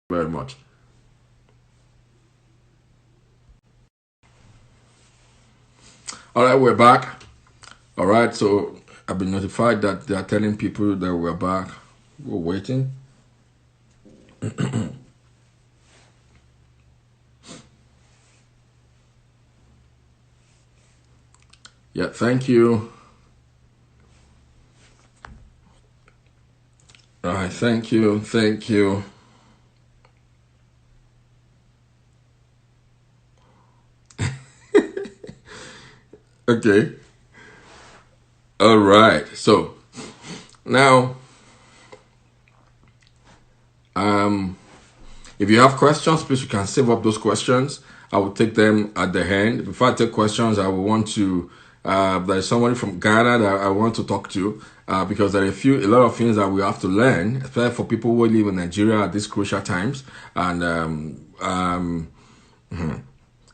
very much. All right, we're back. All right, so I've been notified that they are telling people that we're back. We're waiting. Yeah, thank you. All right, thank you. Thank you. Okay. All right. So now, um, if you have questions, please you can save up those questions. I will take them at the end. Before I take questions, I will want to. There's somebody from Ghana that I want to talk to because there are a lot of things that we have to learn, especially for people who live in Nigeria at these crucial times. And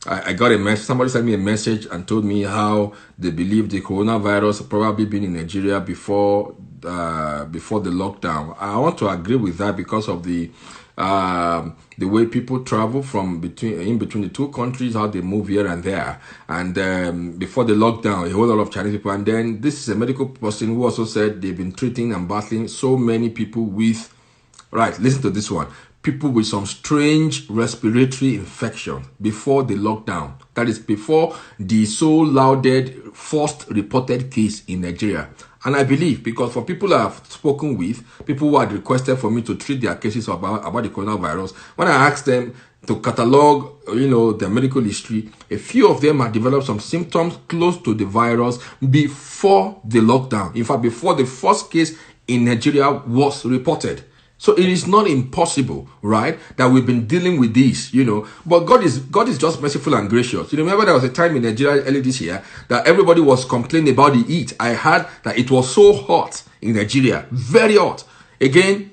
I got a message. Somebody sent me a message and told me how they believe the coronavirus probably been in Nigeria before the lockdown. I want to agree with that because of the way people travel from between the two countries, how they move here and there. And before the lockdown, a whole lot of Chinese people. And then this is a medical person who also said they've been treating and battling so many people with. Right, listen to this one. People with some strange respiratory infection before the lockdown. That is before the so lauded first reported case in Nigeria. And I believe, because for people I've spoken with, people who had requested for me to treat their cases about the coronavirus, when I asked them to catalog, their medical history, a few of them had developed some symptoms close to the virus before the lockdown. In fact, before the first case in Nigeria was reported. So it is not impossible, right, that we've been dealing with this, But God is just merciful and gracious. You remember there was a time in Nigeria early this year that everybody was complaining about the heat. I heard that it was so hot in Nigeria, very hot. Again,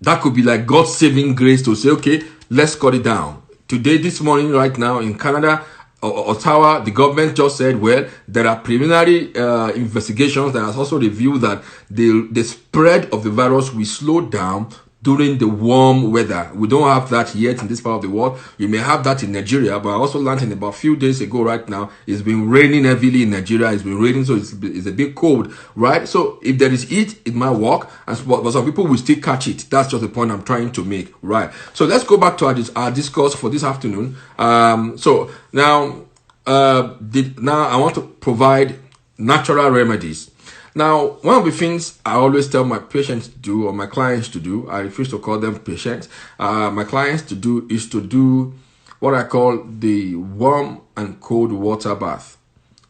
that could be like God's saving grace to say, okay, let's cut it down. Today, this morning, right now in Canada, Ottawa, the government just said, well, there are preliminary investigations that has also revealed that the spread of the virus will slow down during the warm weather. We don't have that yet in this part of the world. We may have that in Nigeria, but I also learned in about a few days ago right now, it's been raining heavily in Nigeria. It's been raining, so it's a bit cold, right? So if there is heat, it might work, but some people will still catch it. That's just the point I'm trying to make, right? So let's go back to our discourse for this afternoon. So now I want to provide natural remedies. Now, one of the things I always tell my patients to do, or my clients to do, I refuse to call them patients, my clients to do is to do what I call the warm and cold water bath.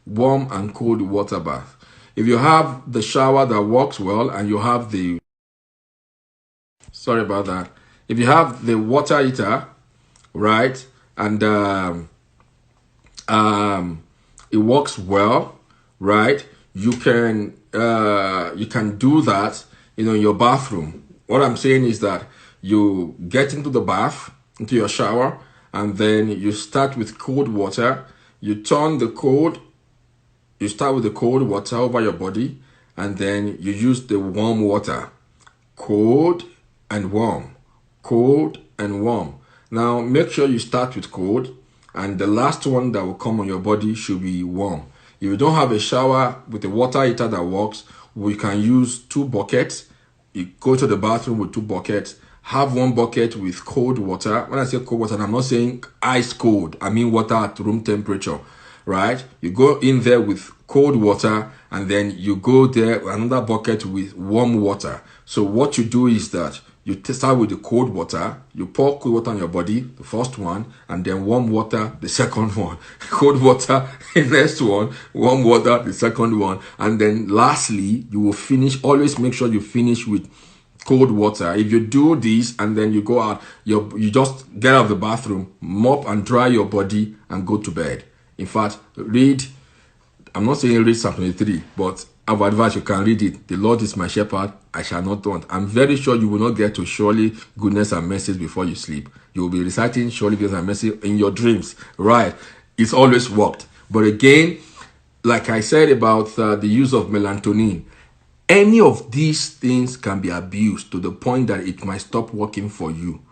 Warm and cold water bath. If you have the shower that works well and you have sorry about that. If you have the water heater, right, and it works well, right, you can do that, in your bathroom. What I'm saying is that you get into the bath, into your shower, and then you start with cold water. You start with the cold water over your body, and then you use the warm water. Cold and warm. Cold and warm. Now, make sure you start with cold, and the last one that will come on your body should be warm. If you don't have a shower with a water heater that works, we can use 2 buckets. You go to the bathroom with 2 buckets. Have 1 bucket with cold water. When I say cold water, I'm not saying ice cold. I mean water at room temperature, right? You go in there with cold water, and then you go there another bucket with warm water. So what you do is that you start with the cold water, you pour cold water on your body, the first one, and then warm water, the second one. Cold water, the next one, warm water, the second one. And then lastly, you will finish, always make sure you finish with cold water. If you do this and then you go out, you just get out of the bathroom, mop and dry your body and go to bed. In fact, I'm not saying read Psalm 23, but I would advise you can read it. The Lord is my shepherd, I shall not want. I'm very sure you will not get to surely goodness and mercy before you sleep. You will be reciting surely goodness and mercy in your dreams, right? It's always worked. But again, like I said about the use of melatonin, any of these things can be abused to the point that it might stop working for you.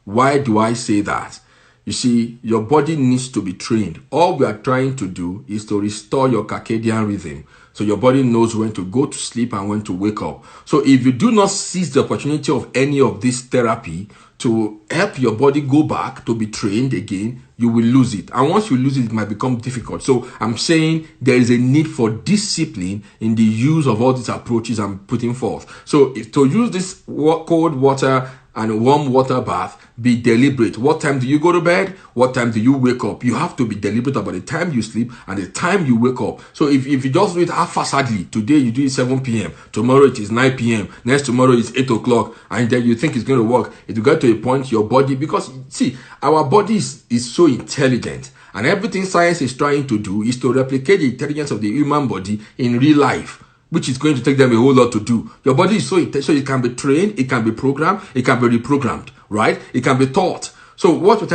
Why do I say that? You see, your body needs to be trained. All we are trying to do is to restore your circadian rhythm. So your body knows when to go to sleep and when to wake up. So if you do not seize the opportunity of any of this therapy to help your body go back to be trained again, you will lose it. And once you lose it, it might become difficult. So I'm saying there is a need for discipline in the use of all these approaches I'm putting forth. So if to use this cold water and warm water bath, be deliberate. What time do you go to bed? What time do you wake up? You have to be deliberate about the time you sleep and the time you wake up. So if you just do it haphazardly, today you do it 7 p.m., tomorrow it is 9 p.m., next tomorrow it's 8 o'clock, and then you think it's going to work, it will get to a point your body, because see, our body is so intelligent, and everything science is trying to do is to replicate the intelligence of the human body in real life, which is going to take them a whole lot to do. Your body is so intelligent, it can be trained, it can be programmed, it can be reprogrammed, right? It can be taught. So what we're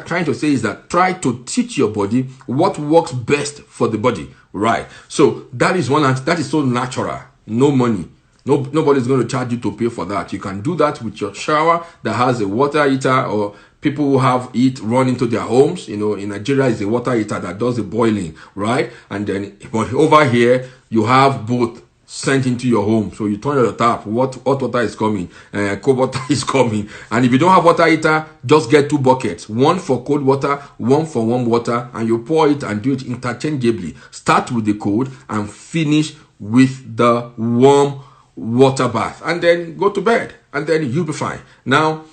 trying to say is that try to teach your body what works best for the body, right? So that is one, that is so natural. No money. Nobody's going to charge you to pay for that. You can do that with your shower that has a water heater, or people who have it run into their homes. You know, in Nigeria, is a water heater that does the boiling, right? And then, but over here, you have both sent into your home. So you turn on the tap, hot water is coming, cold water is coming. And if you don't have water heater, just get 2 buckets, one for cold water, one for warm water, and you pour it and do it interchangeably. Start with the cold and finish with the warm water bath, and then go to bed, and then you'll be fine. Now,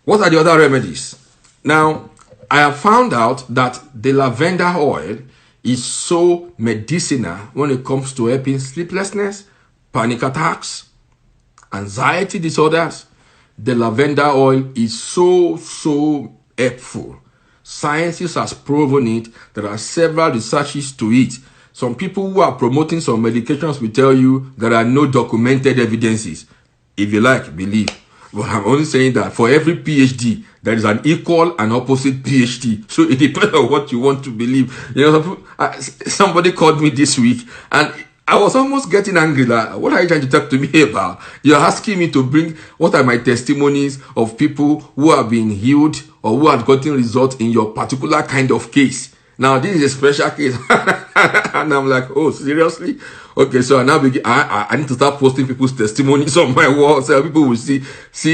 what are the other remedies? Now, I have found out that the lavender oil is so medicinal when it comes to helping sleeplessness, panic attacks, anxiety disorders. The lavender oil is so helpful. Science has proven it. There are several researches to it. Some people who are promoting some medications will tell you there are no documented evidences. If you like, believe. But I'm only saying that for every PhD, there is an equal and opposite PhD. So it depends on what you want to believe. You know, somebody called me this week, and I was almost getting angry. Like, what are you trying to talk to me about? You're asking me to bring what are my testimonies of people who have been healed or who have gotten results in your particular kind of case. Now, this is a special case. And I'm like, oh, seriously? Okay, so I now begin, I need to start posting people's testimonies on my wall so people will see,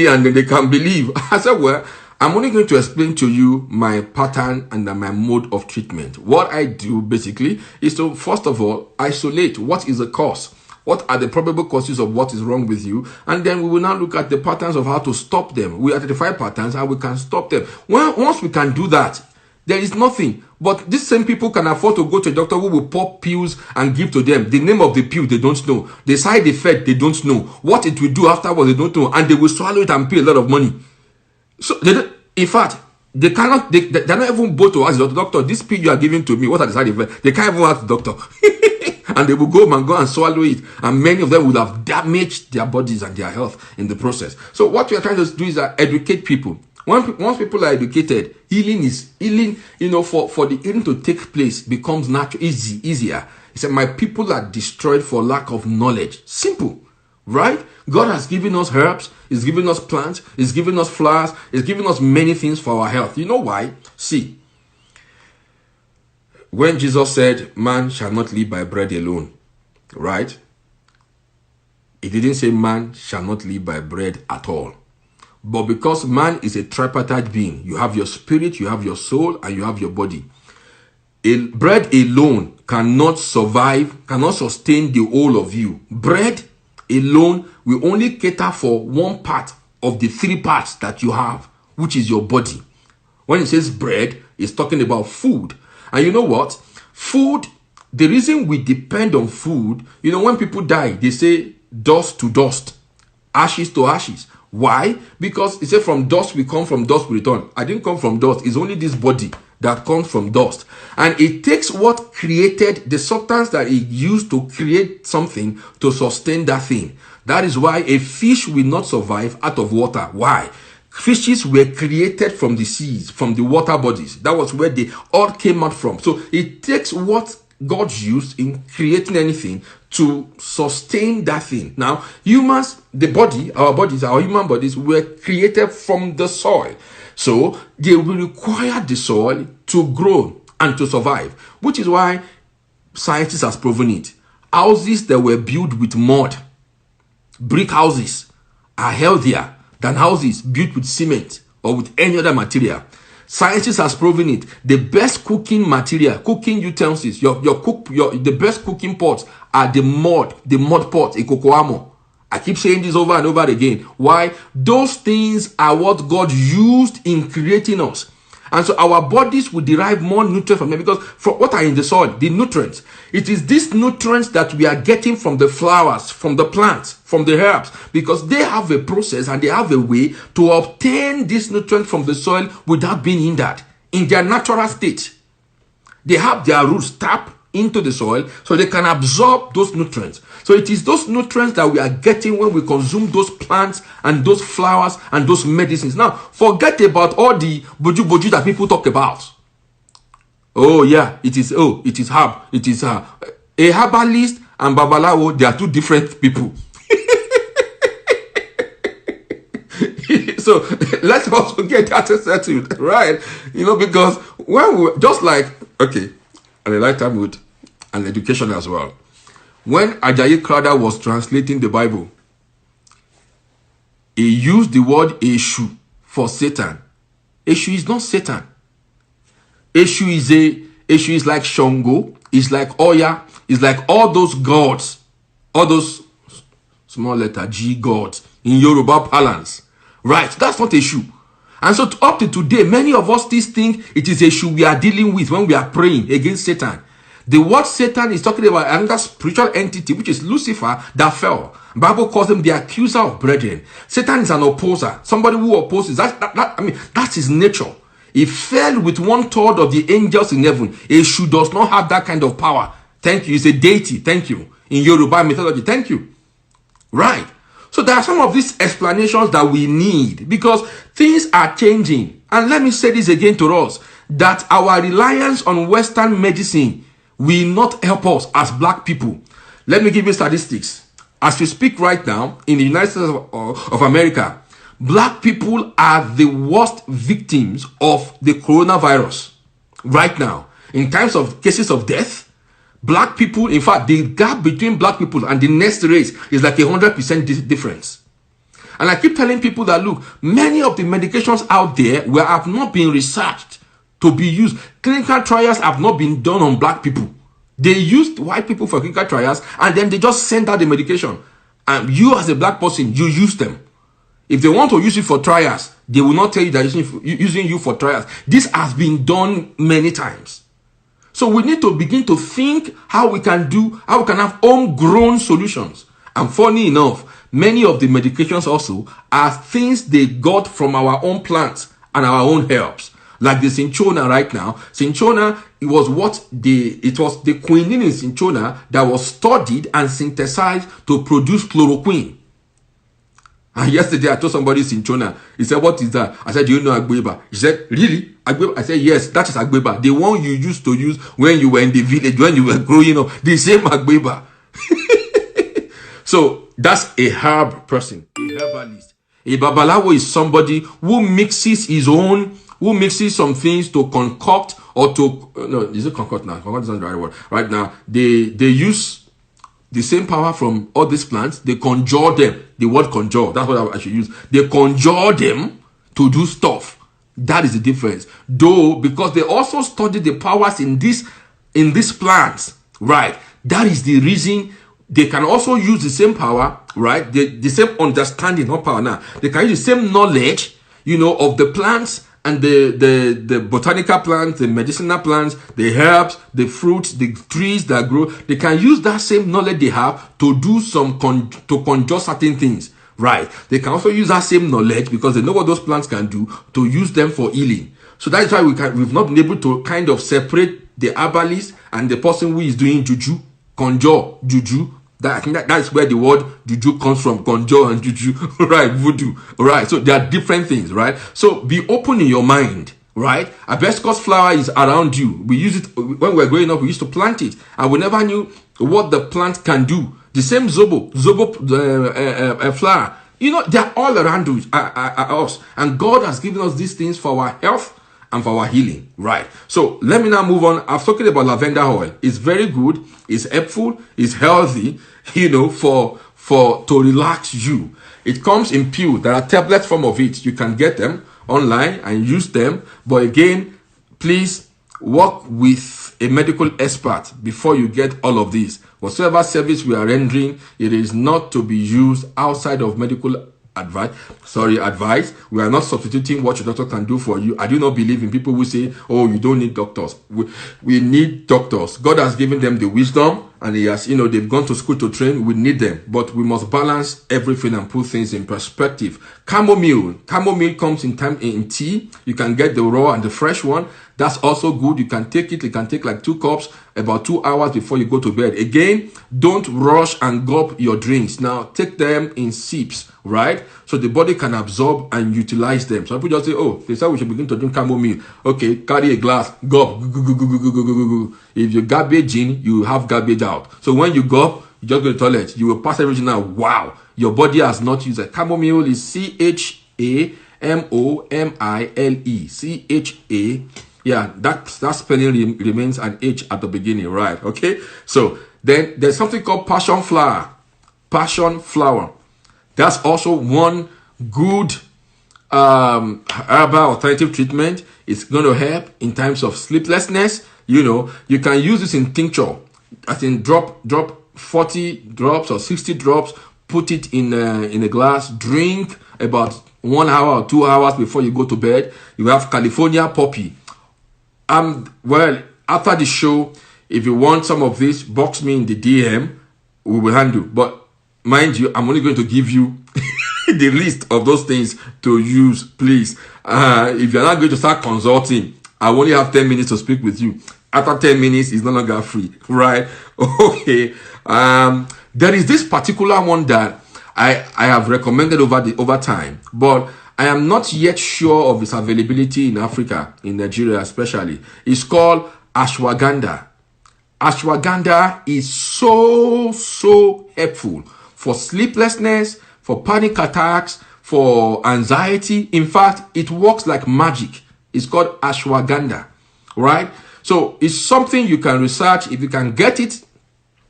and then they can believe. I said, well, I'm only going to explain to you my pattern and my mode of treatment. What I do, basically, is to, first of all, isolate what is the cause. What are the probable causes of what is wrong with you? And then we will now look at the patterns of how to stop them. We identify patterns and we can stop them. Once we can do that, there is nothing. But these same people can afford to go to a doctor who will pop pills and give to them. The name of the pill, they don't know. The side effect, they don't know. What it will do afterwards, they don't know. And they will swallow it and pay a lot of money. So, in fact, they're not even both to ask the doctor, this pill you are giving to me, what are the side effects? They can't even ask the doctor. And they will go and swallow it. And many of them will have damaged their bodies and their health in the process. So what we are trying to do is educate people. Once people are educated, healing, you know, for the healing to take place becomes natural, easier. He said, my people are destroyed for lack of knowledge. Simple, right? God has given us herbs, He's given us plants, He's given us flowers, He's given us many things for our health. You know why? See, when Jesus said, man shall not live by bread alone, right? He didn't say man shall not live by bread at all. But because man is a tripartite being, you have your spirit, you have your soul, and you have your body. Bread alone cannot survive, cannot sustain the whole of you. Bread alone will only cater for one part of the 3 parts that you have, which is your body. When it says bread, it's talking about food. And you know what? Food, the reason we depend on food, you know, when people die, they say dust to dust, ashes to ashes. Why? Because it said from dust we come, from dust we return. I didn't come from dust. It's only this body that comes from dust. And it takes what created the substance that it used to create something to sustain that thing. That is why a fish will not survive out of water. Why? Fishes were created from the seas, from the water bodies. That was where they all came out from. So it takes what God used in creating anything to sustain that thing. Now, humans, the body, our bodies, our human bodies were created from the soil. So they will require the soil to grow and to survive, which is why scientists has proven it. Houses that were built with mud, brick houses, are healthier than houses built with cement or with any other material. Scientists has proven it. The best cooking material, cooking utensils, the best cooking pots are the mud pots, a cocoamo. I keep saying this over and over again. Why? Those things are what God used in creating us. And so our bodies will derive more nutrients from them, because from what are in the soil, the nutrients. It is these nutrients that we are getting from the flowers, from the plants, from the herbs, because they have a process and they have a way to obtain these nutrients from the soil without being hindered in their natural state. They have their roots tap into the soil so they can absorb those nutrients. So it is those nutrients that we are getting when we consume those plants and those flowers and those medicines. Now, forget about all the boju that people talk about. Oh yeah, it is herb. It is a herbalist and babalawo. They are two different people. So let's also get that settled, right? Because when we just like and a lifetime with an education as well. When Ajayi Crowther was translating the Bible, he used the word Eshu for Satan. Eshu is not Satan. Eshu is like Shango, is like Oya, is like all those gods, all those small letter G gods in Yoruba parlance. Right, that's not Eshu. And so up to today, many of us still think it is Eshu we are dealing with when we are praying against Satan. The word Satan is talking about another spiritual entity, which is Lucifer, that fell. The Bible calls him the accuser of brethren. Satan is an opposer, somebody who opposes. That's his nature. He fell with 1/3 of the angels in heaven. Eshu does not have that kind of power. Thank you. It's a deity. Thank you. In Yoruba mythology. Thank you. Right. So there are some of these explanations that we need, because things are changing. And let me say this again to us, that our reliance on Western medicine will not help us as black people. Let me give you statistics. As we speak right now, in the United States of America, black people are the worst victims of the coronavirus right now. In terms of cases of death, black people, in fact, the gap between black people and the next race is like 100% difference. And I keep telling people that, look, many of the medications out there have not been researched to be used. Clinical trials have not been done on black people. They used white people for clinical trials, and then they just send out the medication. And you as a black person, you use them. If they want to use it for trials, they will not tell you that using you for trials. This has been done many times. So we need to begin to think how we can have homegrown solutions. And funny enough, many of the medications also are things they got from our own plants and our own herbs. Like the cinchona right now. Cinchona, it was the quinine in cinchona that was studied and synthesized to produce chloroquine. And yesterday I told somebody cinchona. He said, what is that? I said, do you know agbeba? He said, really? Agbeba? I said, yes, that is agbeba. The one you used to use when you were in the village, when you were growing up. The same agbeba. So that's a herb person, a herbalist. A babalawo is somebody who mixes some things to concoct or to, no, is it concoct now? Concoct is not the right word. Right now, they use the same power from all these plants. They conjure them. The word conjure, that's what I should use. They conjure them to do stuff. That is the difference. Though, because they also study the powers in these plants, right? That is the reason they can also use the same power, right? The same understanding, not power now. They can use the same knowledge, of the plants and the botanical plants, the medicinal plants, the herbs, the fruits, the trees that grow. They can use that same knowledge they have to do to conjure certain things, right? They can also use that same knowledge, because they know what those plants can do, to use them for healing. So that is why we've not been able to kind of separate the herbalist and the person who is doing juju, conjure, juju. I think that's where the word juju comes from, conjure and juju, right? Voodoo, right? So there are different things, right? So be open in your mind, right? Hibiscus flower is around you. We use it when we were growing up. We used to plant it, and we never knew what the plant can do. The same zobo flower. You know, they're all around us, and God has given us these things for our health and for our healing, right? So let me now move on. I've spoken about lavender oil. It's very good. It's helpful. It's healthy. You know, to relax you. It comes in pill. There are tablet form of it. You can get them online and use them. But again, please work with a medical expert before you get all of these. Whatsoever service we are rendering, it is not to be used outside of medical advice. We are not substituting what your doctor can do for you. I do not believe in people who say, oh, you don't need doctors. We need doctors. God has given them the wisdom, and he has, they've gone to school to train. We need them, but we must balance everything and put things in perspective. Chamomile comes in tea. You can get the raw and the fresh one. That's also good. You can take it. You can take like 2 cups about 2 hours before you go to bed. Again, don't rush and gulp your drinks. Now, take them in sips, right? So the body can absorb and utilize them. Some people just say, oh, they said we should begin to drink chamomile. Okay, carry a glass, gulp. If you garbage in, you have garbage out. So when you gulp, you just go to the toilet. You will pass everything out. Wow, your body has not used it. Chamomile is CHAMOMILE. CHA. Yeah, that spelling remains an H at the beginning, right? Okay. So then there's something called passion flower. Passion flower. That's also one good herbal alternative treatment. It's going to help in times of sleeplessness. You can use this in tincture. I think drop 40 drops or 60 drops. Put it in a glass. Drink about 1 hour or 2 hours before you go to bed. You have California poppy. Well, after the show, if you want some of this, box me in the DM. We will handle. But mind you, I'm only going to give you the list of those things to use, please. If you're not going to start consulting, I only have 10 minutes to speak with you. After 10 minutes, it's no longer free, right? Okay. There is this particular one that I have recommended over time, but I am not yet sure of its availability in Africa, in Nigeria especially. It's called ashwagandha. Ashwagandha is so helpful for sleeplessness, for panic attacks, for anxiety. In fact, it works like magic. It's called ashwagandha, right? So it's something you can research. If you can get it,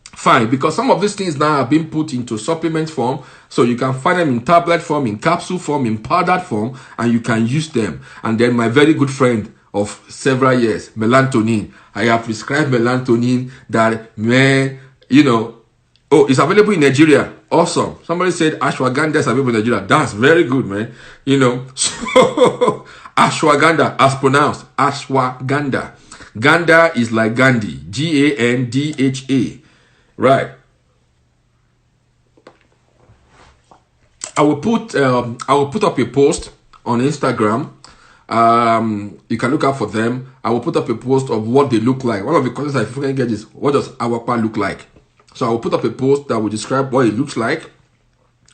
fine, because some of these things now have been put into supplement form, so you can find them in tablet form, in capsule form, in powdered form, and you can use them. And then my very good friend of several years, melatonin. I have prescribed melatonin that, man, oh, it's available in Nigeria. Awesome. Somebody said ashwagandha is available in Nigeria. That's very good, man. So ashwagandha, as pronounced, ashwagandha. Ganda is like Gandhi, Gandha. Right. I will put up a post on Instagram. You can look out for them. I will put up a post of what they look like. One of the questions I frequently get is, what does awapa look like? So I will put up a post that will describe what it looks like.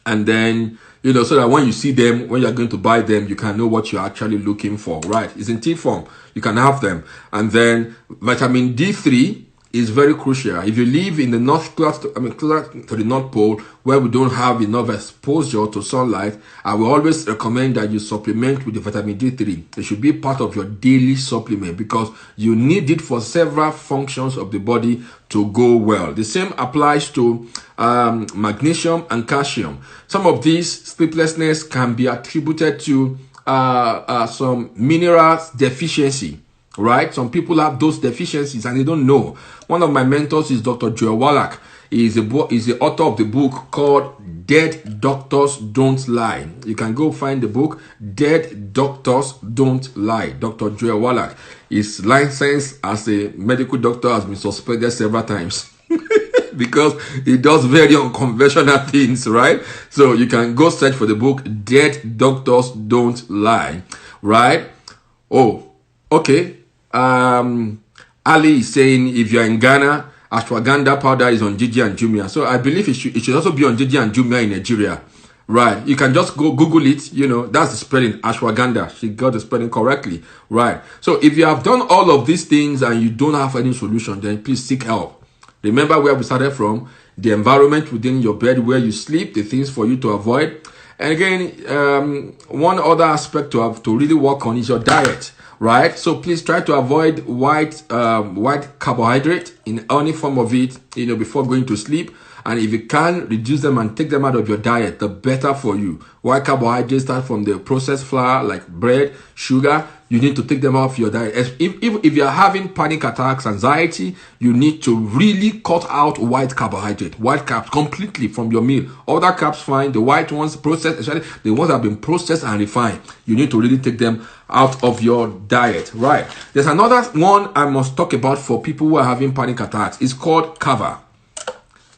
And then, so that when you see them, when you're going to buy them, you can know what you're actually looking for, right? It's in tea form. You can have them. And then vitamin D3 is very crucial. If you live in the closer to the North Pole, where we don't have enough exposure to sunlight, I will always recommend that you supplement with the vitamin D3. It should be part of your daily supplement because you need it for several functions of the body to go well. The same applies to magnesium and calcium. Some of these sleeplessness can be attributed to some minerals deficiency. Right? Some people have those deficiencies and they don't know. One of my mentors is Dr. Joel Wallach. He is the author of the book called Dead Doctors Don't Lie. You can go find the book, Dead Doctors Don't Lie. Dr. Joel Wallach. His license as a medical doctor has been suspended several times. Because he does very unconventional things, right? So you can go search for the book, Dead Doctors Don't Lie. Right? Oh, okay. Ali is saying if you're in Ghana, ashwagandha powder is on Gigi and Jumia. So I believe it should also be on Gigi and Jumia in Nigeria. Right. You can just go Google it. That's the spelling. Ashwagandha. She got the spelling correctly. Right. So if you have done all of these things and you don't have any solution, then please seek help. Remember where we started from, the environment within your bed where you sleep, the things for you to avoid. And again, one other aspect to have to really work on is your diet. Right. So please try to avoid white carbohydrate in any form of it, before going to sleep. And if you can reduce them and take them out of your diet, the better for you. White carbohydrates start from the processed flour like bread, sugar. You need to take them off your diet. If you're having panic attacks, anxiety, you need to really cut out white carbohydrate, white carbs completely from your meal. Other carbs fine, the white ones processed, especially the ones that have been processed and refined. You need to really take them out of your diet. Right. There's another one I must talk about for people who are having panic attacks. It's called Kava.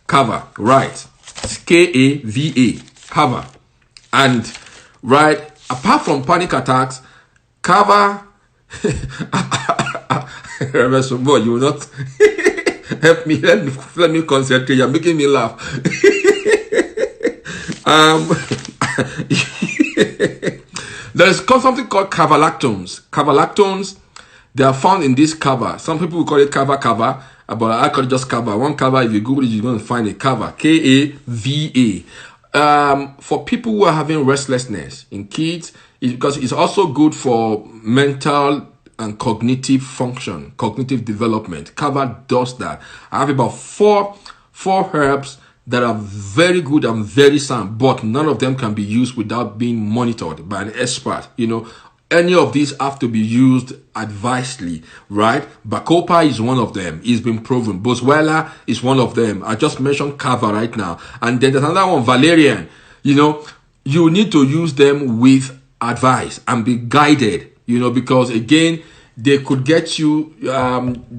Kava, right? Kava, Kava. And right, apart from panic attacks, Kava, boy, you will not help me. Let me concentrate. You're making me laugh. There's something called cavalactones. Cavalactones, they are found in this kava. Some people will call it kava, but I call it just kava. One kava, if you Google it, you're going to find a kava. Kava. For people who are having restlessness in kids, because it's also good for mental and cognitive function, cognitive development. Kava does that. I have about four herbs that are very good and very sound, but none of them can be used without being monitored by an expert. Any of these have to be used advisedly, right? Bacopa is one of them. It's been proven. Boswellia is one of them. I just mentioned Kava right now. And then there's another one, Valerian. You need to use them with advice and be guided, because again, they could get you,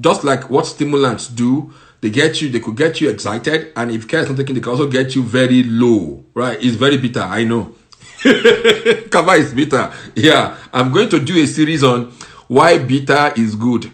just like what stimulants do. They could get you excited. And if care is not taken, they can also get you very low, right? It's very bitter, I know. Kava is bitter. Yeah, I'm going to do a series on why bitter is good.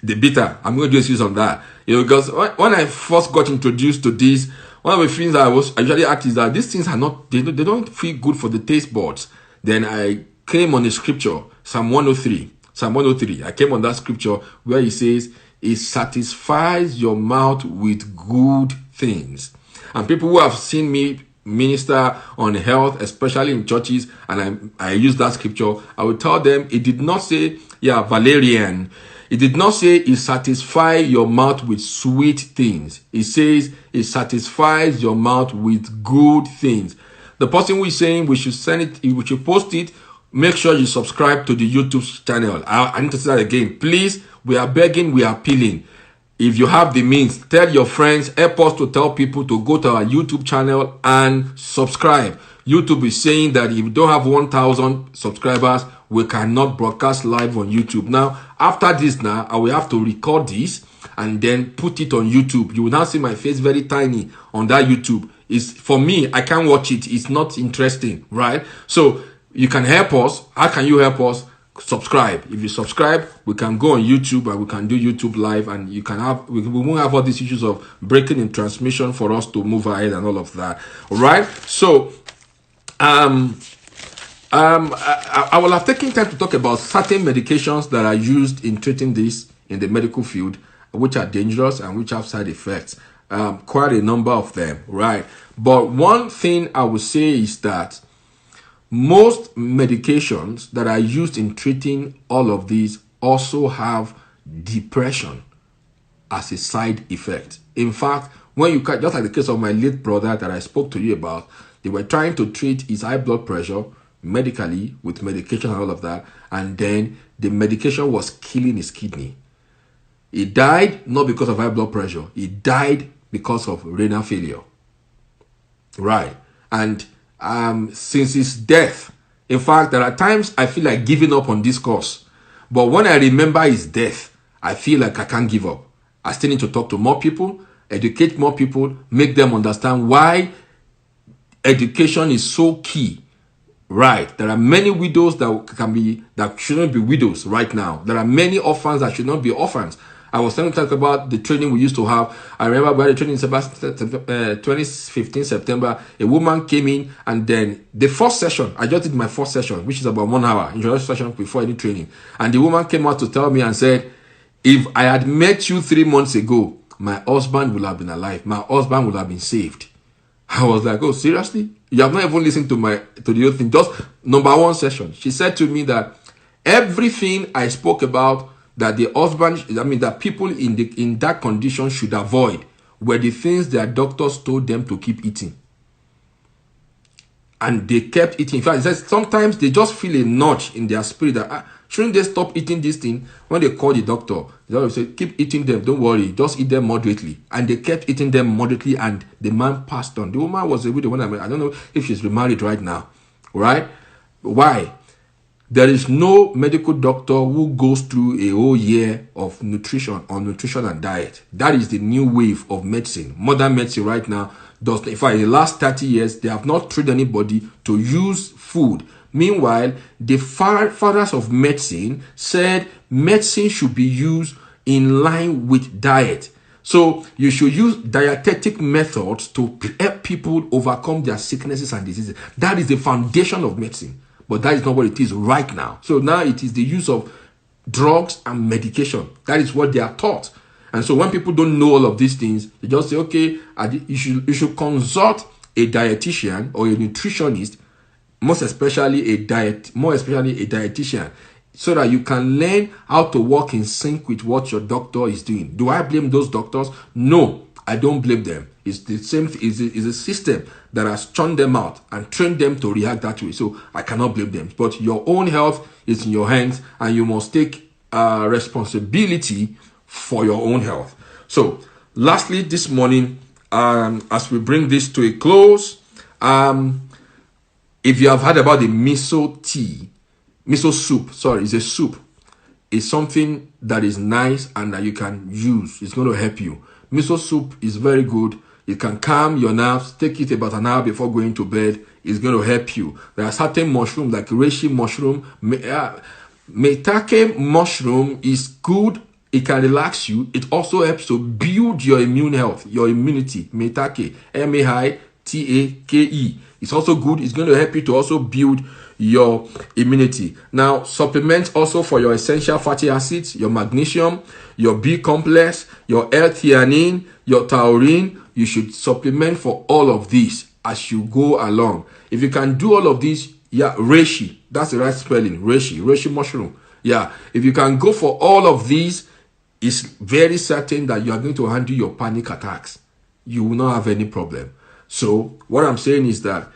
The bitter. I'm going to do a series on that. Because when I first got introduced to this, one of the things I usually asked is that these things are not, they don't feel good for the taste buds. Then I came on a scripture, Psalm 103. Psalm 103. I came on that scripture where it says, it satisfies your mouth with good things. And people who have seen me minister on health, especially in churches, and I use that scripture, I will tell them it did not say, Valerian. It did not say it satisfies your mouth with sweet things. It says it satisfies your mouth with good things. The person who is saying we should send it, we should post it, make sure you subscribe to the YouTube channel. I need to say that again. Please, we are begging, we are appealing. If you have the means, tell your friends, help us to tell people to go to our YouTube channel and subscribe. YouTube is saying that if you don't have 1,000 subscribers, we cannot broadcast live on YouTube. Now, after this I will have to record this and then put it on YouTube. You will now see my face very tiny on that YouTube. For me, I can't watch it. It's not interesting, right? So you can help us. How can you help us? Subscribe. If you subscribe, we can go on YouTube and we can do YouTube live, and you can have, we won't have all these issues of breaking in transmission for us to move ahead and all of that. All right. So, I will have taken time to talk about certain medications that are used in treating this in the medical field, which are dangerous and which have side effects. Quite a number of them, right? But one thing I would say is that most medications that are used in treating all of these also have depression as a side effect. In fact, when you just like the case of my late brother that I spoke to you about, they were trying to treat his high blood pressure medically with medication and all of that, and then the medication was killing his kidney. He died not because of high blood pressure. He died because of renal failure. Right. And since his death, in fact, there are times I feel like giving up on this course. But when I remember his death, I feel like I can't give up. I still need to talk to more people, educate more people, make them understand why education is so key. Right. There are many widows that shouldn't be widows right now. There are many orphans that should not be orphans. I was telling talk about the training we used to have. I remember we had a training in 2015 September. A woman came in, and then the first session, I just did my first session, which is about 1 hour introduction session before any training. And the woman came out to tell me and said, if I had met you 3 months ago, my husband would have been alive. My husband would have been saved. I was like, oh, seriously? You have not even listened to the other thing. Just number 1 session. She said to me that everything I spoke about that the husband, that people in that condition should avoid were the things their doctors told them to keep eating. And they kept eating. In fact, it says sometimes they just feel a nudge in their spirit that shouldn't they stop eating this thing? When they call the doctor will say, keep eating them, don't worry, just eat them moderately. And they kept eating them moderately, and the man passed on. The woman was the one I don't know if she's remarried right now, right? Why? There is no medical doctor who goes through a whole year of nutrition and diet. That is the new wave of medicine. Modern medicine right now does. In fact, in the last 30 years, they have not trained anybody to use food. Meanwhile, the fathers of medicine said medicine should be used in line with diet. So you should use dietetic methods to help people overcome their sicknesses and diseases. That is the foundation of medicine. But that is not what it is right now. So now it is the use of drugs and medication. That is what they are taught. And so when people don't know all of these things, they just say, okay, you should consult a dietitian or a nutritionist, most especially a dietitian, so that you can learn how to work in sync with what your doctor is doing. Do I blame those doctors? No, I don't blame them. It's the same. It's a system that has churned them out and trained them to react that way. So I cannot blame them. But your own health is in your hands, and you must take responsibility for your own health. So, lastly, this morning, as we bring this to a close, if you have heard about the miso soup, it's a soup. It's something that is nice and that you can use. It's going to help you. Miso soup is very good. It can calm your nerves. Take it about an hour before going to bed. It's going to help you. There are certain mushrooms like reishi mushroom. Maitake mushroom is good. It can relax you. It also helps to build your immune health, your immunity. Maitake, M-A-I-T-A-K-E. It's also good. It's going to help you to also build your immunity. Now, supplements also for your essential fatty acids, your magnesium, your B complex, your L-theanine, your taurine. You should supplement for all of these as you go along. If you can do all of these, reishi, that's the right spelling, reishi mushroom. If you can go for all of these, it's very certain that you are going to handle your panic attacks. You will not have any problem. So what I'm saying is that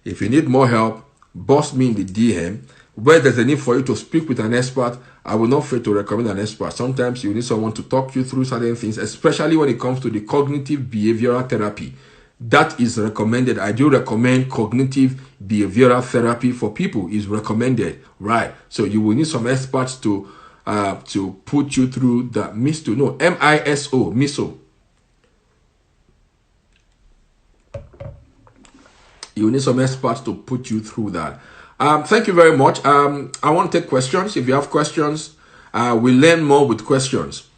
if you need more help, boss me in the DM. Where there's a need for you to speak with an expert, I will not fail to recommend an expert. Sometimes you need someone to talk you through certain things, especially when it comes to the cognitive behavioral therapy. That is recommended. I do recommend cognitive behavioral therapy for people. Is recommended, right? So you will need some experts to put you through the miso. You need some experts to put you through that. Thank you very much. I want to take questions. If you have questions, we'll learn more with questions.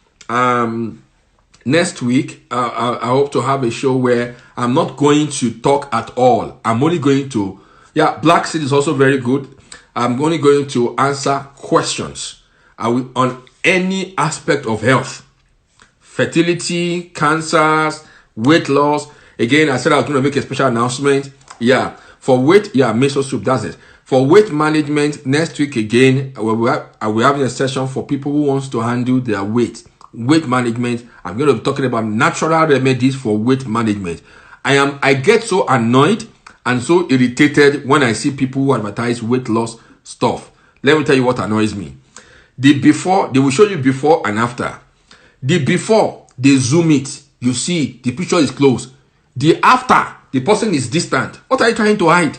Next week, I hope to have a show where I'm not going to talk at all. I'm only going to, Black Seed is also very good. I'm only going to answer questions on any aspect of health. Fertility, cancers, weight loss. Again, I said I was going to make a special announcement. For weight, miso soup, that's it. For weight management, next week again, we're having a session for people who wants to handle their weight management. I'm going to be talking about natural remedies for weight management. I get so annoyed and so irritated when I see people who advertise weight loss stuff. Let me tell you what annoys me. The before, they will show you before and after. The before, they zoom it. You see, the picture is close. The after, the person is distant. What are you trying to hide?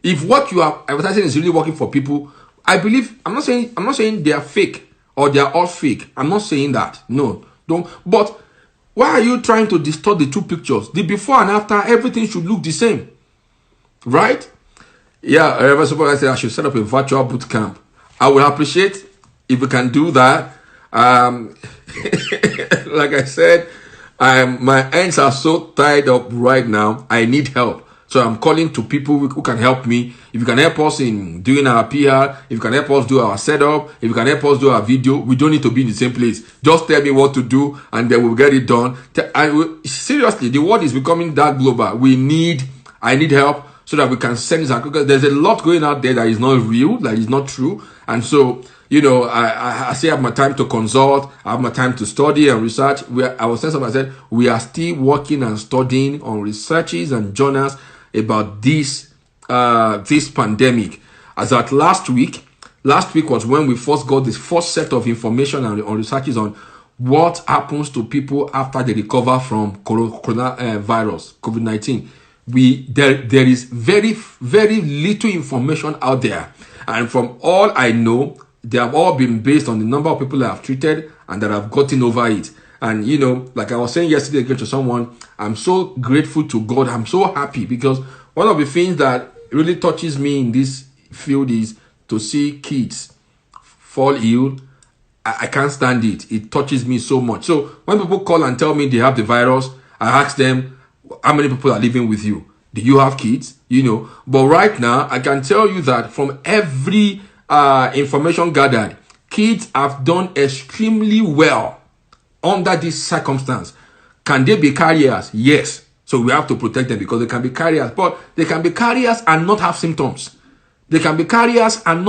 If what you are advertising is really working for people, I believe, I'm not saying they are fake or they are all fake. I'm not saying that. No, don't. But why are you trying to distort the two pictures? The before and after, everything should look the same. Right? I said I should set up a virtual boot camp. I would appreciate if you can do that. Um, like I said, my hands are so tied up right now. I need help. So I'm calling to people who can help me. If you can help us in doing our PR, if you can help us do our setup, if you can help us do our video, we don't need to be in the same place. Just tell me what to do and then we'll get it done. Seriously, the world is becoming that global. I need help so that we can send this out. Because there's a lot going out there that is not real, that is not true. And so, I still have my time to consult. I have my time to study and research. I was saying something, I said, we are still working and studying on researches and journals about this pandemic. As at last week was when we first got this first set of information and on researches on what happens to people after they recover from coronavirus, COVID-19. There is very, very little information out there. And from all I know, they have all been based on the number of people that have treated and that have gotten over it. And, like I was saying yesterday again to someone, I'm so grateful to God. I'm so happy because one of the things that really touches me in this field is to see kids fall ill. I can't stand it. It touches me so much. So when people call and tell me they have the virus, I ask them, how many people are living with you? Do you have kids? But right now, I can tell you that from every information gathered, kids have done extremely well under this circumstance. Can they be carriers? Yes. So we have to protect them because they can be carriers. But they can be carriers and not have symptoms. They can be carriers and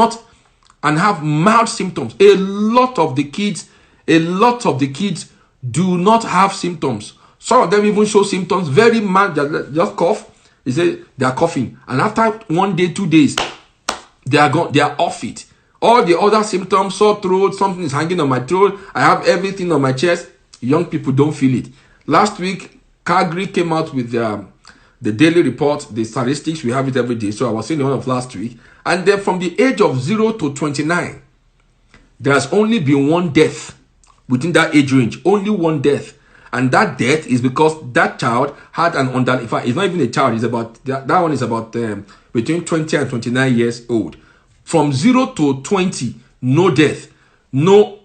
have mild symptoms. A lot of the kids do not have symptoms. Some of them even show symptoms very mild, just cough. They say they are coughing, and after 1 day, 2 days, they are gone. They are off it. All the other symptoms, sore throat, something is hanging on my throat, I have everything on my chest. Young people don't feel it. Last week, Calgary came out with the daily report, the statistics. We have it every day. So I was saying the one of last week, and then from the age of 0 to 29, there has only been one death within that age range. Only one death. And that death is because that child had in fact, it's not even a child, it's about, that one is about between 20 and 29 years old. From 0 to 20, no death, no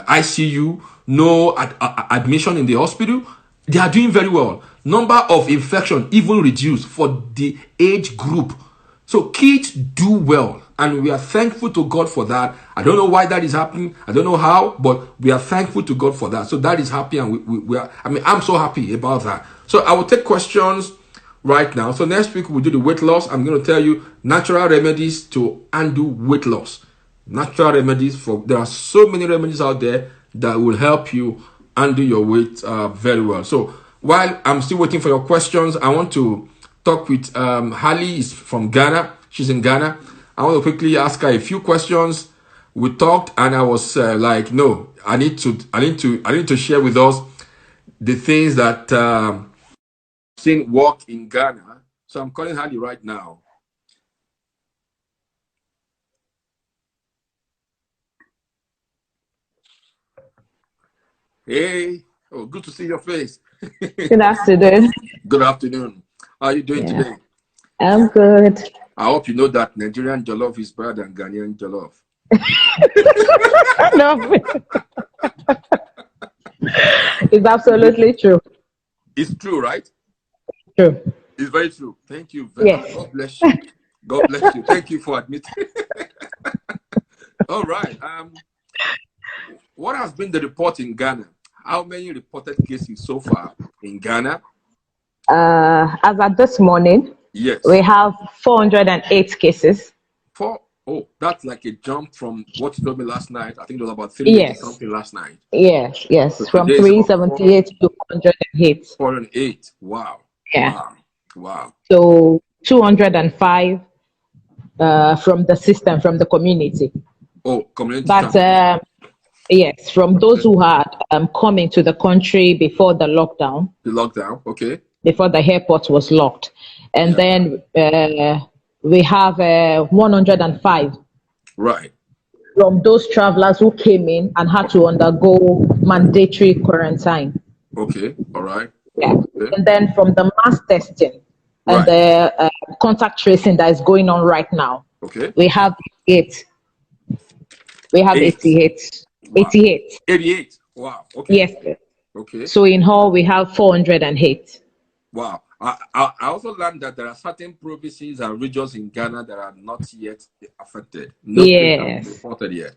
ICU, no admission in the hospital. They are doing very well. Number of infection even reduced for the age group. So kids do well, and we are thankful to God for that. I don't know why that is happening. I don't know how, but we are thankful to God for that. So that is happy, and we are. I'm so happy about that. So I will take questions right now. So next week we'll do the weight loss. I'm going to tell you natural remedies to undo weight loss. Natural remedies there are so many remedies out there that will help you undo your weight very well. So while I'm still waiting for your questions, I want to talk with Hali is from Ghana. She's in Ghana. I want to quickly ask her a few questions. We talked, and I was like, no, I need to share with us the things that seen work in Ghana. So I'm calling Hali right now. Hey, good to see your face. Good afternoon. Good afternoon. How are you doing today? I'm good. I hope you know that Nigerian jollof is better than Ghanaian jollof. No. It's absolutely true. It's true, right? True. It's very true. Thank you very much. God bless you. God bless you. Thank you for admitting. All right. What has been the report in Ghana? How many reported cases so far in Ghana? As at this morning, yes, we have 408 cases. That's like a jump from what you told me last night. I think it was about 3 something last night. Yes. So from 378 to 408. 408. Wow. Yeah. Wow. So 205 from the system, from the community. Oh, community. But yes, from those who had come into the country before the lockdown. The lockdown, okay. Before the airport was locked. And then we have 105. Right. From those travelers who came in and had to undergo mandatory quarantine. Okay, all right. Yeah. Okay. And then from the mass testing and the contact tracing that is going on right now. Okay. We have 8. We have Eight. 88. Wow. 88. 88. Wow. Okay. Yes. Okay. So in all, we have 408. Wow. I also learned that there are certain provinces and regions in Ghana that are not yet affected. No case has been Yes. reported yet.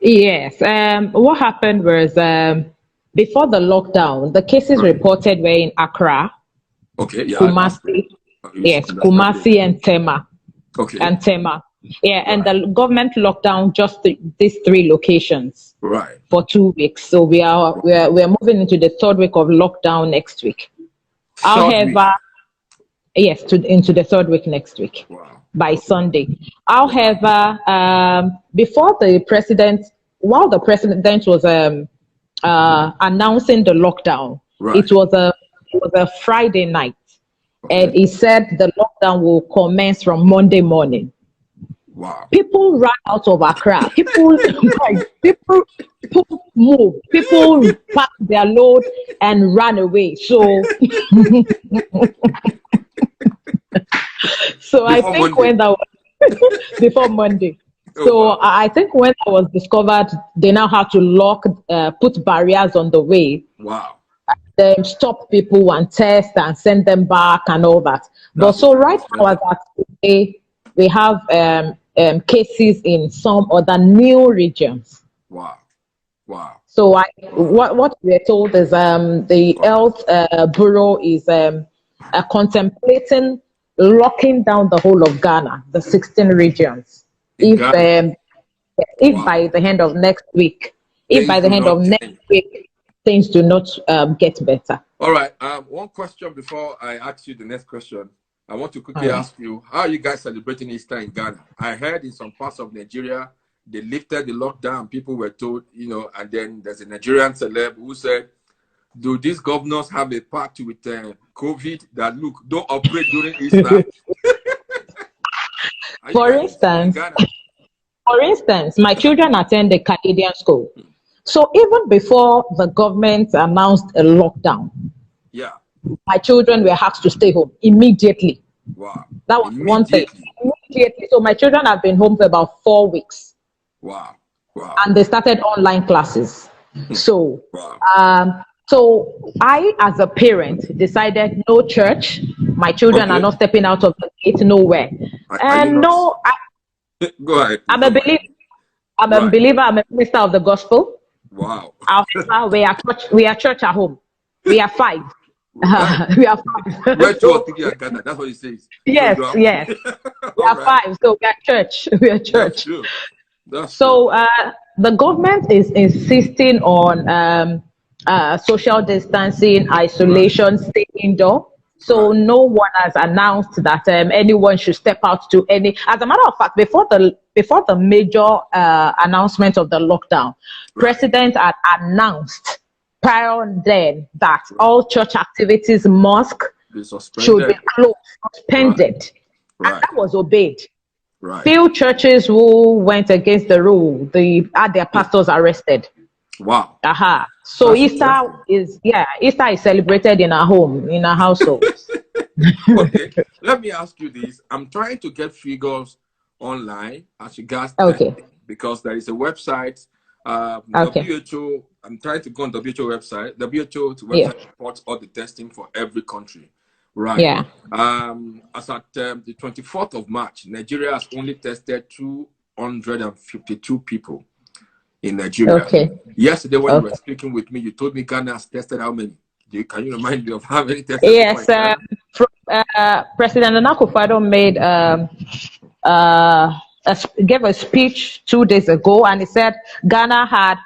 Yes. What happened was before the lockdown, the cases Right. reported were in Accra, Okay. Yeah, that's good. Kumasi, Yes, yes, that's very good. Kumasi and Tema. Okay. And Tema. Yeah, and Right. the government locked down just these three locations Right. for 2 weeks. So we are moving into the third week of lockdown next week. Third week. However, yes, into the third week next week Wow. by Okay. Sunday. Wow. However, before the president, while the president was announcing the lockdown, Right. it was a Friday night, and Okay. he said the lockdown will commence from Monday morning. Wow. People ran out of Accra. People, like, people moved. People packed their load and ran away. So, so I Before think Monday. when that was before Monday. Oh, So wow. I think when that was discovered, they now have to put barriers on the way, Wow. then stop people and test and send them back and all that. But That's so right now, as better. at today, we have cases in some other new regions. Wow. Wow. So what we are told is the Okay. health bureau is contemplating locking down the whole of Ghana, the 16 regions, In if Ghana. um, if Wow. by the end of next week, if Things by the do end not of next change. week things do not get better. All right. One question before I ask you the next question. I want to All quickly right. ask you, how are you guys celebrating Easter in Ghana? I heard in some parts of Nigeria, they lifted the lockdown. People were told, and then there's a Nigerian celeb who said, do these governors have a pact with COVID that, look, don't operate during Easter? Are you For guys in instance, Ghana? for instance, my children attend a Canadian school. So even before the government announced a lockdown, Yeah. my children were asked to stay home immediately. Wow. That was one thing. Immediately. Immediately. So my children have been home for about 4 weeks, Wow. Wow. and they started online classes. So, Wow. so I, as a parent, decided no church. My children are Okay. not stepping out of the gate nowhere, Are you and not? no, Go ahead. I'm a Go ahead. believer. I'm a Right. believer. I'm a minister of the gospel. Wow. However, we are church at home. We are five. Right. We are five. Where two or So three are Ghana. That's what it says. So yes, you are. yes, we All are right. five. So we are church. We are That's church. true. That's true. So the government is insisting on social distancing, Right. isolation, stay indoor. So Right. no one has announced that anyone should step out to any. As a matter of fact, before the major announcement of the lockdown, Right. President had announced prior then that Right. all church activities, mosque, Be should be suspended. closed, Right. suspended, and Right. that was obeyed. Right. Few churches who went against the rule, they had their pastors arrested. Wow. Aha. So That's Easter is celebrated in our home, in our households. Okay. Let me ask you this. I'm trying to get figures online as regards Okay. testing because there is a website, Okay. WHO. I'm trying to go on WHO website. WHO Yeah. website reports all the testing for every country. Right. Yeah. As at the 24th of March, Nigeria has only tested 252 people in Nigeria. Okay. Yesterday, when you were Okay. speaking with me, you told me Ghana has tested how many? Can you remind me of how many tested so far Yes. in Ghana? President Akufo-Addo gave a speech 2 days ago, and he said Ghana had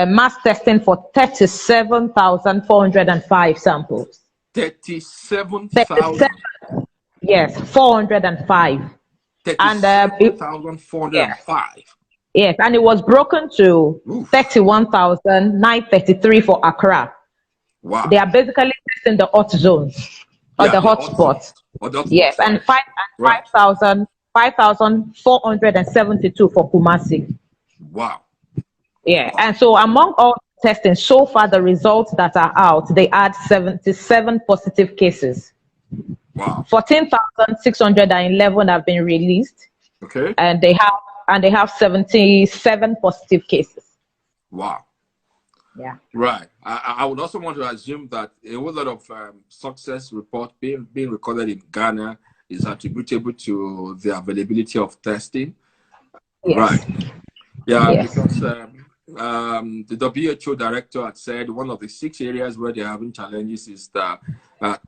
mass testing for 37,405 samples. 37,000. Yes, 405. And yes, 37,405. yes, and it was broken to Oof. 31,933 for Accra. Wow. They are basically testing the hot zones or Yeah, the the hot hot spots. zones. Yes, and Right. 5,472 for Kumasi. Wow. Yeah, Wow. and so among all testing so far, the results that are out, they had 77 positive cases. Wow. 14,611 have been released, Okay. and they have and they have 77 positive cases. Wow. Yeah. Right. I would also want to assume that a whole lot of success report being recorded in Ghana is attributable to the availability of testing. Yes. Right. Yeah, Yes. because the WHO director had said one of the 6 areas where they're having challenges is that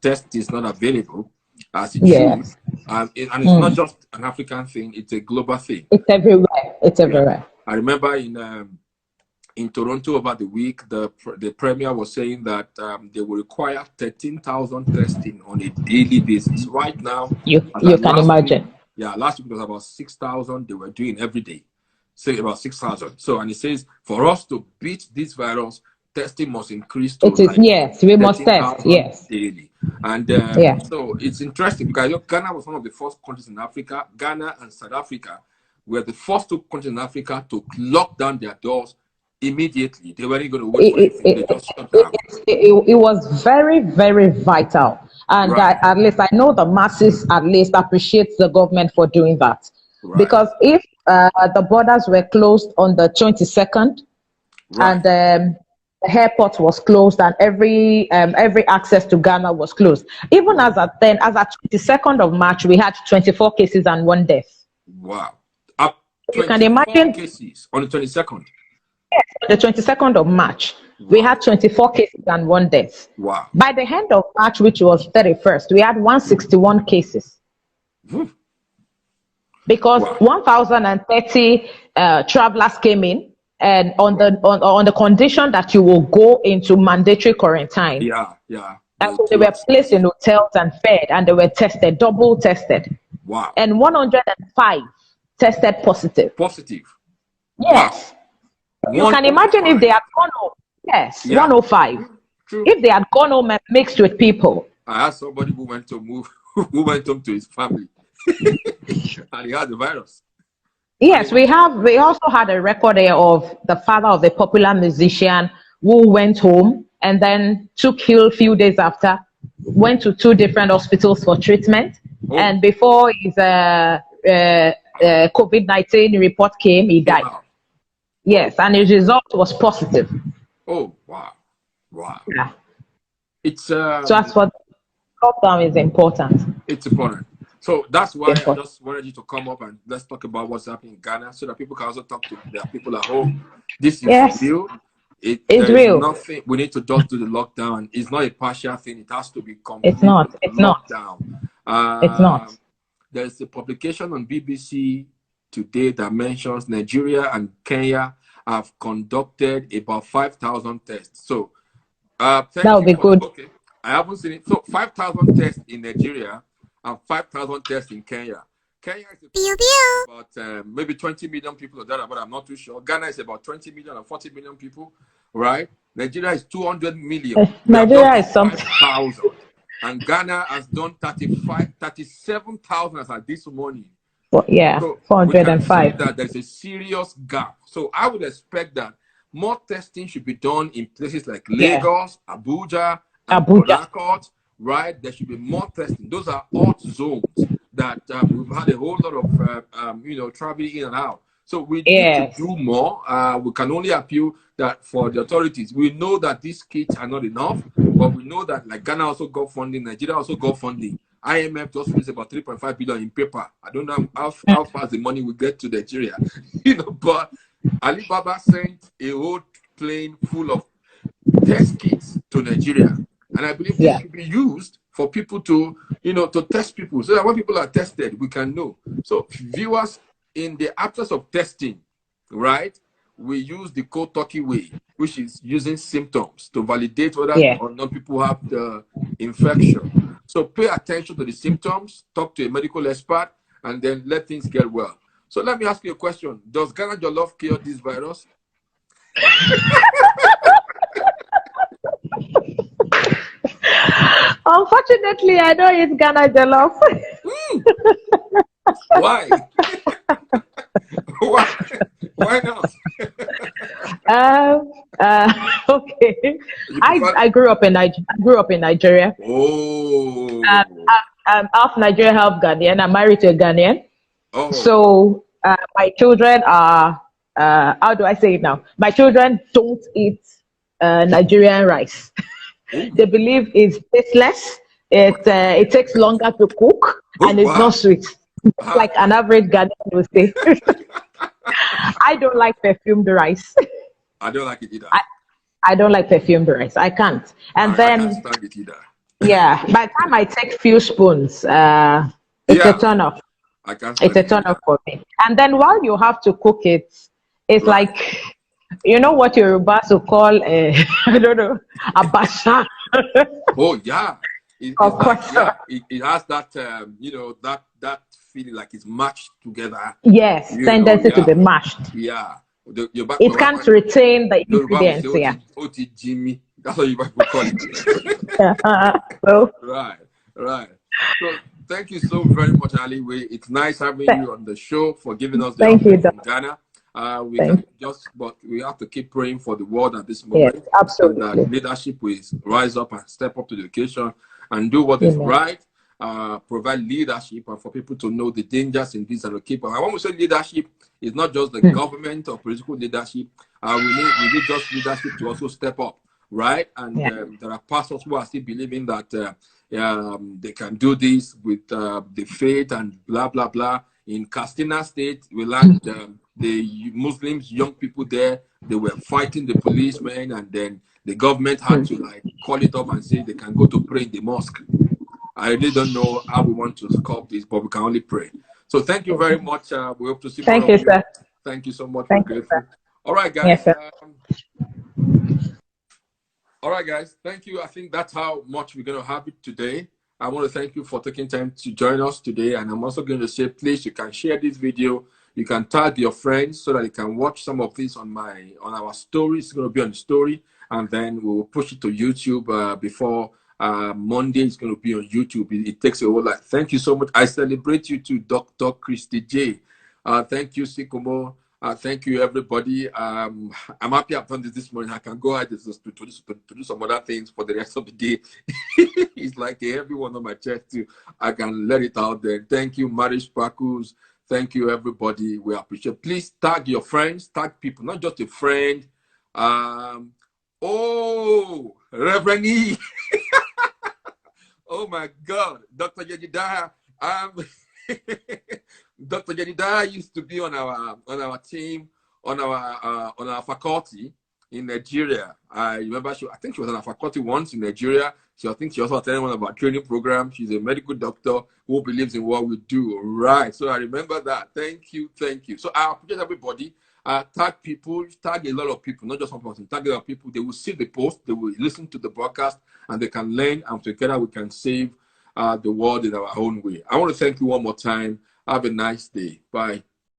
test is not available as it should. Yes. And it's not just an African thing, it's a global thing. It's everywhere. It's everywhere. I remember in Toronto over the week, the premier was saying that they will require 13,000 testing on a daily basis. Right now, You can imagine. Last week was about 6,000 they were doing every day. Say about 6,000. So, and it says for us to beat this virus, testing must increase to yes, we must test. Yes, daily. And so it's interesting because Ghana was one of the first countries in Africa. Ghana and South Africa were the first 2 countries in Africa to lock down their doors immediately. They weren't going to wait for anything. They just shut down. It was very, very vital. And at least I know the masses at least appreciate the government for doing that. Right. Because if the borders were closed on the 22nd and the airport was closed and every access to Ghana was closed, even as at 22nd of March, we had 24 cases and 1 death. Wow. You can imagine cases on the 22nd. Yes, on the 22nd of March, we had 24 cases and 1 death. Wow. By the end of March, which was 31st, we had 161 cases. Because 1,030 travelers came in, and on the condition that you will go into mandatory quarantine. Yeah. And so they were placed in hotels and fed, and they were tested, double tested. Wow. And 105 tested positive. Yes. Wow. You can imagine if they had gone home. Yes, 105. True. If they had gone home and mixed with people. I asked somebody who went home to his family and he had the virus. Yes, we also had a record there of the father of a popular musician who went home and then took ill a few days after, went to 2 different hospitals for treatment. Oh. And before his COVID-19 report came, he died. Wow. Yes, and his result was positive. Oh, wow. Yeah. It's so that's what lockdown is important. It's important. So that's why I just wanted you to come up and let's talk about what's happening in Ghana so that people can also talk to their people at home. This is real. It's real. Nothing. We need to just do the lockdown. It's not a partial thing. It has to be complete. It's not. Lockdown. It's not. There's a publication on BBC today that mentions Nigeria and Kenya have conducted about 5,000 tests. So that would be good. Okay, I haven't seen it. So 5,000 tests in Nigeria and 5,000 tests in Kenya. Kenya is about maybe 20 million people or that, but I'm not too sure. Ghana is about 20 million or 40 million people, right? Nigeria is 200 million. Nigeria is something. 5,000. And Ghana has done 37,000 as at this morning. Well, yeah, so 405. That there's a serious gap. So I would expect that more testing should be done in places like Lagos, Abuja, Port Harcourt, right? There should be more testing. Those are hot zones that we've had a whole lot of traveling in and out. So we need to do more. We can only appeal that for the authorities. We know that these kits are not enough, but we know that like Ghana also got funding, Nigeria also got funding. IMF just released about 3.5 billion in paper. I don't know how fast the money will get to Nigeria, but Alibaba sent a whole plane full of test kits to Nigeria. And I believe this should be used for people to, to test people so that when people are tested, we can know. So viewers, in the absence of testing, right, we use the cold turkey way, which is using symptoms to validate whether or not people have the infection. So pay attention to the symptoms, talk to a medical expert, and then let things get well. So let me ask you a question. Does Ghana Jollof cure this virus? Unfortunately, I don't eat Ghana Jollof. Why? Why not? Okay. I grew up in Nigeria. Oh. I'm half Nigerian, half Ghanaian. I'm married to a Ghanaian. Oh. So my children are, how do I say it now? My children don't eat Nigerian rice. Oh, They believe it's tasteless. It takes longer to cook, oh and it's not wow. sweet. Just like an average Ghanaian would say. I don't like perfumed rice. I don't like it either. I, I don't like perfumed rice. I can't. And I can't then, stand it either. yeah, by the time I take few spoons, it's a Yeah, turn off. I can't It's stand a it turn either. off for me. And then while you have to cook it, it's Right. like, you know what Yorubas will call, I don't know, a basha Oh yeah. or It's like, kosa. yeah, it has that that feeling like it's matched together. Yes, tendency to Yeah. be mashed. Yeah. Your back It can't retain the Yoruba will say ingredients, yeah. Oti Jimmy. That's what you will call it. So, Right, right. So thank you so very much, Ali. It's nice having th- you on the show for giving us the thank you, update Doc. from Ghana. We Thank can you. just, but we have to keep praying for the world at this Yes, moment, and that absolutely. leadership will rise up and step up to the occasion and do what is Amen. right. Provide leadership and for people to know the dangers in this and to keep. And when we say leadership, it's not just the government or political leadership. We need just leadership to also step up, right? And Yeah. there are pastors who are still believing that they can do this with the faith and blah blah blah. In Castina State, we learned the Muslims, young people there, they were fighting the policemen, and then the government had to like call it off and say they can go to pray in the mosque. I really don't know how we want to stop this, but we can only pray. So thank you very much. We hope to see more Thank of you, you. sir. Thank you so much. We're Thank you, grateful. sir. All right, Yes, guys. sir. All right, guys. Thank you. I think that's how much we're going to have it today. I want to thank you for taking time to join us today. And I'm also going to say, please, you can share this video. You can tag your friends so that you can watch some of this on our story. It's going to be on the story. And then we'll push it to YouTube before Monday. It's going to be on YouTube. It takes a whole lot. Thank you so much. I celebrate you too, Dr. Christy J. Thank you, Sikomo. Thank you, everybody. I'm happy I've done this morning. I can go ahead to do some other things for the rest of the day. It's like a heavy one on my chest too. I can let it out there. Thank you, Marish Pakus. Thank you, everybody. We appreciate it. Please tag your friends, tag people, not just a friend. Oh, Reverend E. Oh my God, Dr. Jedediah. Dr. Jedediah used to be on our team, on our faculty in Nigeria. I remember I think she was on our faculty once in Nigeria. I think she also attended one of our training programs. She's a medical doctor who believes in what we do. Right. So I remember that. Thank you. Thank you. So I appreciate everybody. Tag people, tag a lot of people, not just one person, tag a lot of people. They will see the post, they will listen to the broadcast, and they can learn, and together we can save the world in our own way. I want to thank you one more time. Have a nice day. Bye.